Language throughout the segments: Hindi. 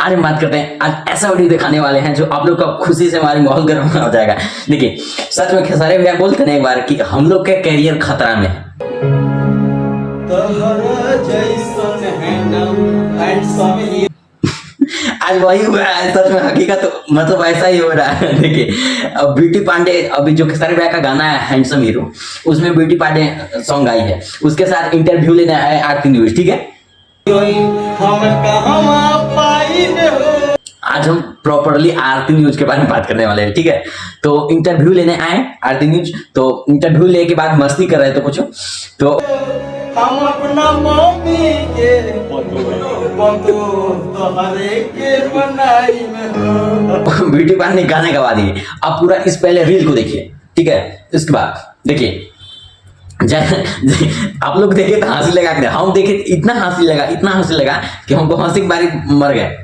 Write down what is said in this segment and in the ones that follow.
आज हम बात करते हैं, आज ऐसा वीडियो दिखाने वाले हैं जो आप लोग का खुशी से हमारी माहौल गर्म हो जाएगा। देखिए सच में खेसारी भैया बोलते हैं एक बार कि हम लोग का कैरियर खतरा में है। आज वही हुआ है, सच में हकीकत तो मतलब ऐसा ही हो रहा है। देखिए अब ब्यूटी पांडे, अभी जो खेसारी भैया का गाना है हैंडसम हीरो, उसमें ब्यूटी पांडे सॉन्ग आई है, उसके साथ इंटरव्यू लेने आए आरती न्यूज। ठीक है, आज हम प्रॉपरली आरती न्यूज के बारे में बात करने वाले हैं। ठीक है, तो इंटरव्यू लेने आए आरती न्यूज, तो इंटरव्यू लेने के बाद मस्ती कर रहे थे कुछ, तो हम अपना मम्मी के बंधु तोहरे के बनाई में ब्यूटी पार्लर ने गाने गवा दिए। अब पूरा इस पहले रील को देखिए। ठीक है, इसके बाद देखिए आप लोग देखे तो हंसी लगा के, हम देखे इतना हंसी लगा कि हमको हंसी की बारी मर गए।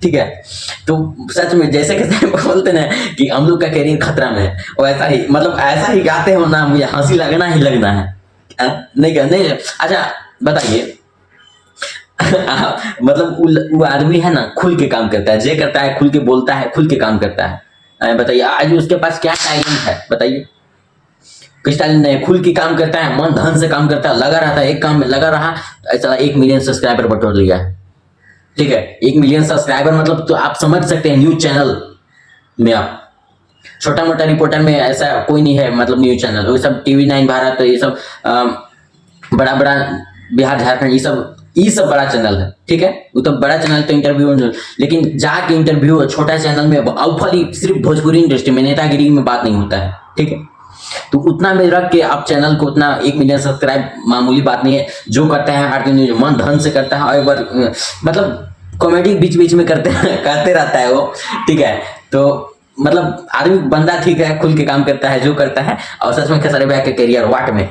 ठीक है, तो सच में जैसे कैसे बोलते ना कि हम लोग का कैरियर खतरा में है, वैसा ही मतलब ऐसा ही गाते हो ना, मुझे हंसी लगना ही लगना है। नहीं अच्छा बताइए मतलब वो आदमी है ना, खुल के काम करता है, जे करता है खुल के बोलता है, खुल के काम करता है। बताइए आज उसके पास क्या टैलेंट है, बताइए कुछ टैलेंट नहीं, खुल के काम करता है, मन धन से काम करता है, लगा रहता है, एक काम में लगा रहा, ऐसा 1 मिलियन सब्सक्राइबर बटोर लिया है। ठीक है, 1 मिलियन सब्सक्राइबर मतलब तो आप समझ सकते हैं न्यूज चैनल में, आप छोटा मोटा रिपोर्टर में ऐसा कोई नहीं है, मतलब न्यूज चैनल वो सब TV9 भारत, ये सब बड़ा बड़ा बिहार झारखंड, ये सब बड़ा चैनल है। ठीक है, वो तो बड़ा चैनल तो इंटरव्यू, लेकिन जाके इंटरव्यू छोटा चैनल में खाली सिर्फ भोजपुरी इंडस्ट्री में नेतागिरी में बात नहीं होता है। ठीक है, तो उतना में रख के आप चैनल को उतना 1 मिलियन सब्सक्राइब मामूली बात नहीं है। जो करता है आरती न्यूज मन धन से करता है, और मतलब कॉमेडी बीच बीच में करते रहता है वो। ठीक है, तो मतलब आदमी बंदा ठीक है, खुल के काम करता है, जो करता है, और सच में खेसारी भैया के करियर वाट में